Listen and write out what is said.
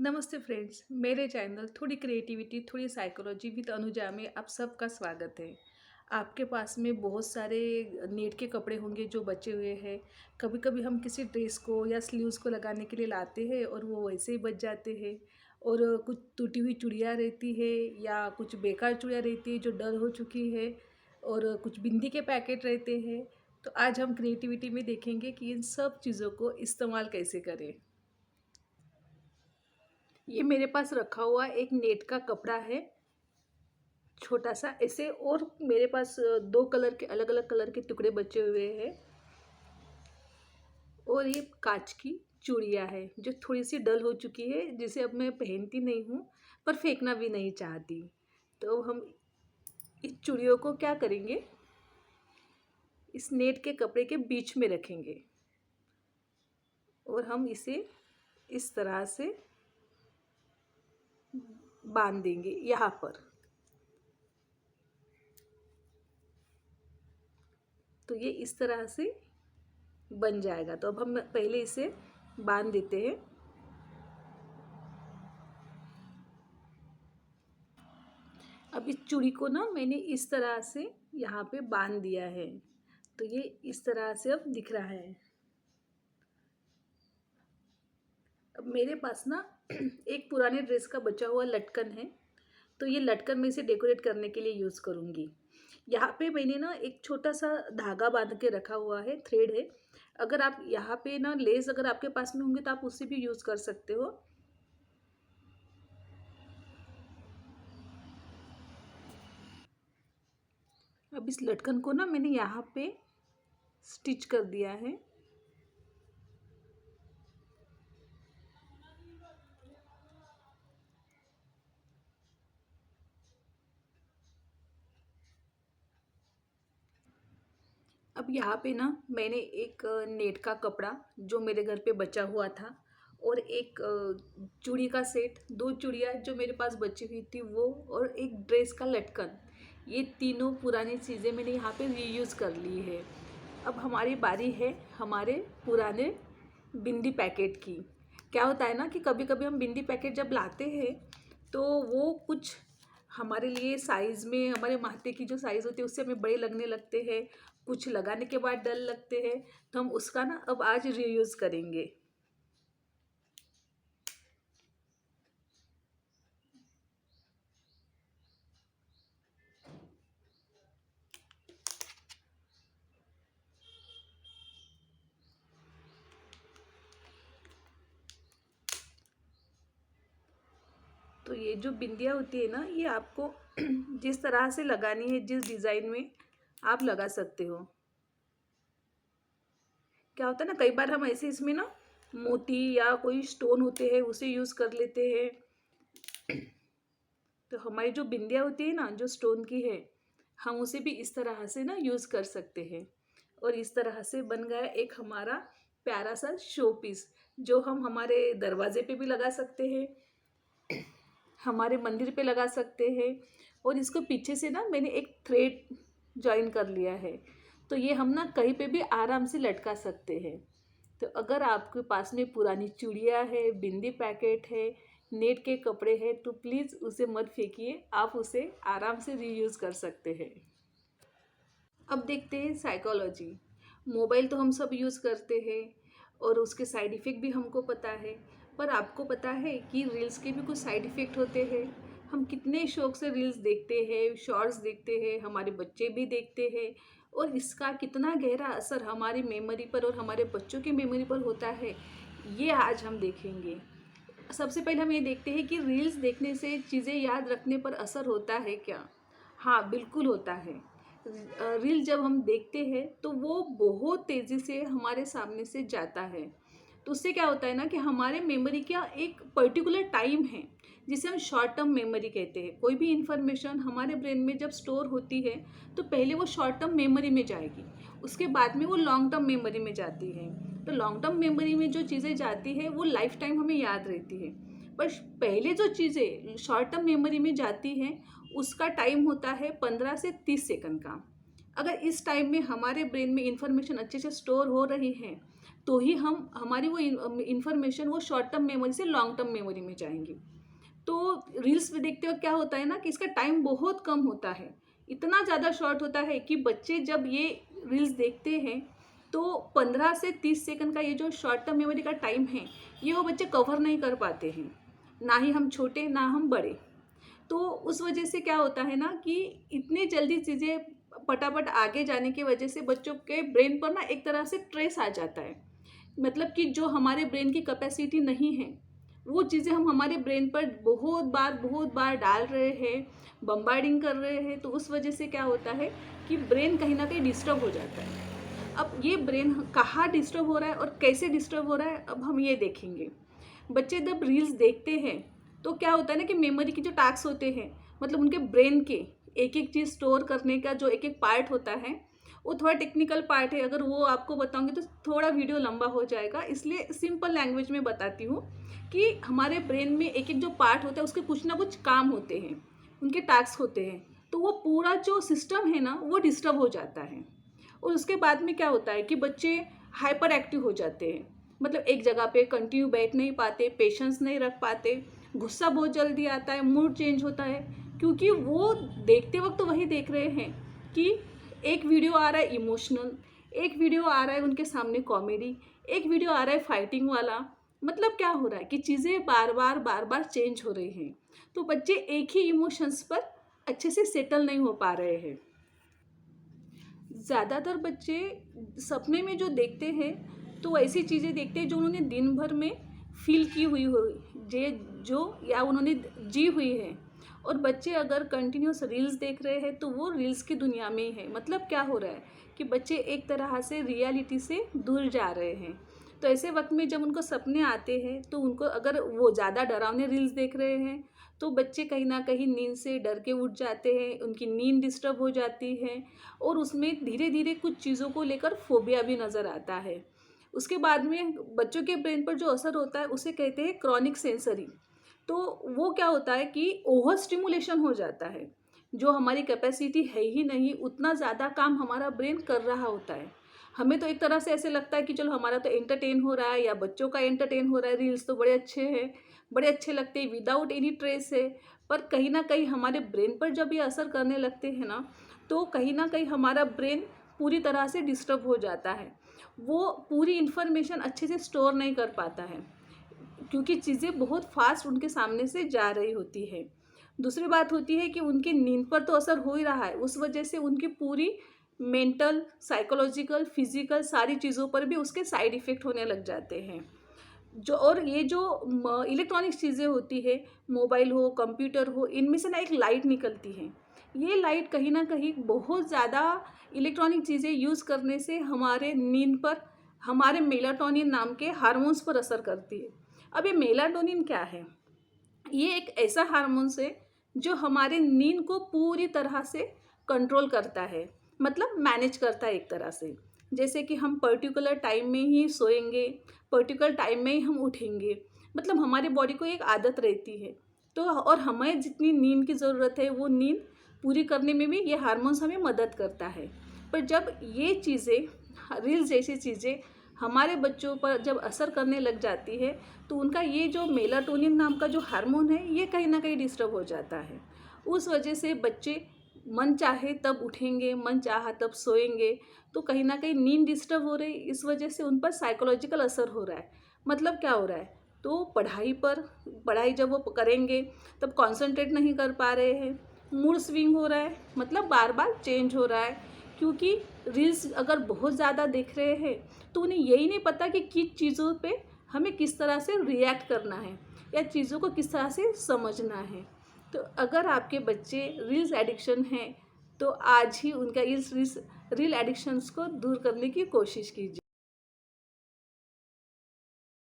नमस्ते फ्रेंड्स, मेरे चैनल थोड़ी क्रिएटिविटी थोड़ी साइकोलॉजी विद अनुजा में आप सबका स्वागत है। आपके पास में बहुत सारे नेट के कपड़े होंगे जो बचे हुए हैं। कभी कभी हम किसी ड्रेस को या स्लीव्स को लगाने के लिए लाते हैं और वो वैसे ही बच जाते हैं। और कुछ टूटी हुई चूड़ियाँ रहती है या कुछ बेकार चूड़ियाँ रहती है जो डल हो चुकी है। और कुछ बिंदी के पैकेट रहते हैं। तो आज हम क्रिएटिविटी में देखेंगे कि इन सब चीज़ों को इस्तेमाल कैसे करें। ये मेरे पास रखा हुआ एक नेट का कपड़ा है, छोटा सा ऐसे। और मेरे पास दो कलर के अलग अलग कलर के टुकड़े बचे हुए हैं। और ये कांच की चूड़ियाँ है जो थोड़ी सी डल हो चुकी है, जिसे अब मैं पहनती नहीं हूँ पर फेंकना भी नहीं चाहती। तो हम इस चूड़ियों को क्या करेंगे, इस नेट के कपड़े के बीच में रखेंगे और हम इसे इस तरह से बांध देंगे यहाँ पर। तो ये इस तरह से बन जाएगा। तो अब हम पहले इसे बांध देते हैं। अब इस चूड़ी को ना मैंने इस तरह से यहाँ पे बांध दिया है। तो ये इस तरह से अब दिख रहा है। अब मेरे पास ना एक पुराने ड्रेस का बचा हुआ लटकन है। तो ये लटकन मैं इसे डेकोरेट करने के लिए यूज़ करूँगी। यहाँ पे मैंने ना एक छोटा सा धागा बांध के रखा हुआ है, थ्रेड है। अगर आप यहाँ पे ना लेस अगर आपके पास में होंगे तो आप उससे भी यूज़ कर सकते हो। अब इस लटकन को ना मैंने यहाँ पे स्टिच कर दिया है। अब यहाँ पे ना मैंने एक नेट का कपड़ा जो मेरे घर पे बचा हुआ था और एक चूड़ी का सेट, दो चूड़ियाँ जो मेरे पास बची हुई थी वो, और एक ड्रेस का लटकन, ये तीनों पुरानी चीज़ें मैंने यहाँ पे रीयूज़ कर ली है। अब हमारी बारी है हमारे पुराने बिंदी पैकेट की। क्या होता है ना कि कभी कभी हम बिंदी पैकेट जब लाते हैं तो वो कुछ हमारे लिए साइज़ में, हमारे माथे की जो साइज़ होती है उससे हमें बड़े लगने लगते हैं, कुछ लगाने के बाद डल लगते हैं। तो हम उसका ना अब आज रीयूज़ करेंगे। तो ये जो बिंदियाँ होती है ना, ये आपको जिस तरह से लगानी है, जिस डिज़ाइन में आप लगा सकते हो। क्या होता है ना, कई बार हम ऐसे इसमें ना मोती या कोई स्टोन होते हैं उसे यूज़ कर लेते हैं। तो हमारी जो बिंदियाँ होती है ना जो स्टोन की है, हम उसे भी इस तरह से ना यूज़ कर सकते हैं। और इस तरह से बन गया एक हमारा प्यारा सा शो पीस, जो हम हमारे दरवाजे पे भी लगा सकते हैं, हमारे मंदिर पे लगा सकते हैं। और इसको पीछे से ना मैंने एक थ्रेड जॉइन कर लिया है। तो ये हम ना कहीं पे भी आराम से लटका सकते हैं। तो अगर आपके पास में पुरानी चूड़ियाँ है, बिंदी पैकेट है, नेट के कपड़े हैं, तो प्लीज़ उसे मत फेंकिए, आप उसे आराम से रीयूज़ कर सकते हैं। अब देखते हैं साइकोलॉजी। मोबाइल तो हम सब यूज़ करते हैं और उसके साइड इफ़ेक्ट भी हमको पता है। पर आपको पता है कि रील्स के भी कुछ साइड इफ़ेक्ट होते हैं। हम कितने शौक से रील्स देखते हैं, शॉर्ट्स देखते हैं, हमारे बच्चे भी देखते हैं। और इसका कितना गहरा असर हमारी मेमोरी पर और हमारे बच्चों की मेमोरी पर होता है, ये आज हम देखेंगे। सबसे पहले हम ये देखते हैं कि रील्स देखने से चीज़ें याद रखने पर असर होता है क्या? हाँ, बिल्कुल होता है। रील जब हम देखते हैं तो वो बहुत तेज़ी से हमारे सामने से जाता है। तो उससे क्या होता है ना कि हमारे मेमोरी का एक पर्टिकुलर टाइम है जिसे हम शॉर्ट टर्म मेमोरी कहते हैं। कोई भी इन्फॉर्मेशन हमारे ब्रेन में जब स्टोर होती है तो पहले वो शॉर्ट टर्म मेमोरी में जाएगी, उसके बाद में वो लॉन्ग टर्म मेमोरी में जाती है। तो लॉन्ग टर्म मेमोरी में जो चीज़ें जाती है वो लाइफ टाइम हमें याद रहती है। पर पहले जो चीज़ें शॉर्ट टर्म मेमोरी में जाती हैं उसका टाइम होता है 15 से 30 सेकंड का। अगर इस टाइम में हमारे ब्रेन में इंफॉर्मेशन अच्छे से स्टोर हो रही है तो ही हम हमारी वो इन्फॉर्मेशन वो शॉर्ट टर्म मेमोरी से लॉन्ग टर्म मेमोरी में जाएंगी। तो रील्स में देखते वक्त क्या होता है ना कि इसका टाइम बहुत कम होता है, इतना ज़्यादा शॉर्ट होता है कि बच्चे जब ये रील्स देखते हैं तो 15 से 30 सेकंड का ये जो शॉर्ट टर्म मेमोरी का टाइम है ये वो बच्चे कवर नहीं कर पाते हैं, ना ही हम छोटे ना हम बड़े। तो उस वजह से क्या होता है ना कि इतनी जल्दी चीज़ें फटाफट आगे जाने की वजह से बच्चों के ब्रेन पर ना एक तरह से ट्रेस आ जाता है। मतलब कि जो हमारे ब्रेन की कैपेसिटी नहीं है वो चीज़ें हम हमारे ब्रेन पर बहुत बार डाल रहे हैं, बम्बार्डिंग कर रहे हैं, तो उस वजह से क्या होता है कि ब्रेन कहीं ना कहीं डिस्टर्ब हो जाता है। अब ये ब्रेन कहाँ डिस्टर्ब हो रहा है और कैसे डिस्टर्ब हो रहा है अब हम ये देखेंगे। बच्चे जब रील्स देखते हैं तो क्या होता है ना कि मेमोरी के जो टास्क होते हैं, मतलब उनके ब्रेन के एक एक चीज़ स्टोर करने का जो एक एक पार्ट होता है वो थोड़ा टेक्निकल पार्ट है। अगर वो आपको बताऊंगी तो थोड़ा वीडियो लंबा हो जाएगा, इसलिए सिंपल लैंग्वेज में बताती हूँ कि हमारे ब्रेन में एक एक जो पार्ट होता है उसके कुछ ना कुछ काम होते हैं, उनके टास्क होते हैं, तो वो पूरा जो सिस्टम है ना वो डिस्टर्ब हो जाता है। और उसके बाद में क्या होता है कि बच्चे हाइपर एक्टिव हो जाते हैं, मतलब एक जगह पे कंटिन्यू बैठ नहीं पाते, पेशेंस नहीं रख पाते, गुस्सा बहुत जल्दी आता है, मूड चेंज होता है, क्योंकि वो देखते वक्त तो वही देख रहे हैं कि एक वीडियो आ रहा है इमोशनल, एक वीडियो आ रहा है उनके सामने कॉमेडी, एक वीडियो आ रहा है फाइटिंग वाला। मतलब क्या हो रहा है कि चीज़ें बार बार चेंज हो रही हैं, तो बच्चे एक ही इमोशंस पर अच्छे से सेटल नहीं हो पा रहे हैं। ज़्यादातर बच्चे सपने में जो देखते हैं तो ऐसी चीज़ें देखते हैं जो उन्होंने दिन भर में फील की हुई हो, जे जो या उन्होंने जी हुई है। और बच्चे अगर कंटिन्यूस रील्स देख रहे हैं तो वो रील्स की दुनिया में ही है। मतलब क्या हो रहा है कि बच्चे एक तरह से रियलिटी से दूर जा रहे हैं। तो ऐसे वक्त में जब उनको सपने आते हैं तो उनको अगर वो ज़्यादा डरावने रील्स देख रहे हैं तो बच्चे कहीं ना कहीं नींद से डर के उठ जाते हैं, उनकी नींद डिस्टर्ब हो जाती है और उसमें धीरे धीरे कुछ चीज़ों को लेकर फोबिया भी नज़र आता है। उसके बाद में बच्चों के ब्रेन पर जो असर होता है उसे कहते हैं क्रॉनिक सेंसरी। तो वो क्या होता है कि ओवर स्टिमुलेशन हो जाता है, जो हमारी कैपेसिटी है ही नहीं उतना ज़्यादा काम हमारा ब्रेन कर रहा होता है। हमें तो एक तरह से ऐसे लगता है कि चलो हमारा तो एंटरटेन हो रहा है या बच्चों का एंटरटेन हो रहा है, रील्स तो बड़े अच्छे हैं, बड़े अच्छे लगते हैं, विदाउट एनी ट्रेस है। पर कहीं ना कहीं हमारे ब्रेन पर जब ये असर करने लगते हैं ना तो कहीं ना कहीं हमारा ब्रेन पूरी तरह से डिस्टर्ब हो जाता है। वो पूरी इन्फॉर्मेशन अच्छे से स्टोर नहीं कर पाता है क्योंकि चीज़ें बहुत फास्ट उनके सामने से जा रही होती है। दूसरी बात होती है कि उनकी नींद पर तो असर हो ही रहा है, उस वजह से उनकी पूरी मेंटल, साइकोलॉजिकल, फिजिकल सारी चीज़ों पर भी उसके साइड इफ़ेक्ट होने लग जाते हैं। जो और ये जो इलेक्ट्रॉनिक्स चीज़ें होती है, मोबाइल हो, कंप्यूटर हो, इनमें से ना एक लाइट निकलती है। ये लाइट कहीं न कहीं बहुत ज़्यादा इलेक्ट्रॉनिक चीज़ें यूज़ करने से हमारे नींद पर, हमारे मेलाटोनिन नाम के हार्मोन्स पर असर करती है। अब ये मेलाटोनिन क्या है? ये एक ऐसा हार्मोन्स है जो हमारे नींद को पूरी तरह से कंट्रोल करता है, मतलब मैनेज करता है एक तरह से। जैसे कि हम पर्टिकुलर टाइम में ही सोएंगे, पर्टिकुलर टाइम में ही हम उठेंगे, मतलब हमारे बॉडी को एक आदत रहती है। तो और हमें जितनी नींद की ज़रूरत है वो नींद पूरी करने में भी ये हार्मोन्स हमें मदद करता है। पर जब ये चीज़ें, रील्स जैसी चीज़ें हमारे बच्चों पर जब असर करने लग जाती है तो उनका ये जो मेलाटोनिन नाम का जो हार्मोन है ये कहीं ना कहीं डिस्टर्ब हो जाता है। उस वजह से बच्चे मन चाहे तब उठेंगे, मन चाहा तब सोएंगे, तो कहीं ना कहीं नींद डिस्टर्ब हो रही, इस वजह से उन पर साइकोलॉजिकल असर हो रहा है। मतलब क्या हो रहा है, तो पढ़ाई जब वो करेंगे तब कंसंट्रेट नहीं कर पा रहे हैं, मूड स्विंग हो रहा है, मतलब बार बार चेंज हो रहा है। क्योंकि रील्स अगर बहुत ज़्यादा देख रहे हैं तो उन्हें यही नहीं पता कि किस चीज़ों पे हमें किस तरह से रिएक्ट करना है या चीज़ों को किस तरह से समझना है। तो अगर आपके बच्चे रील्स एडिक्शन हैं तो आज ही उनका इस रील एडिक्शंस को दूर करने की कोशिश कीजिए।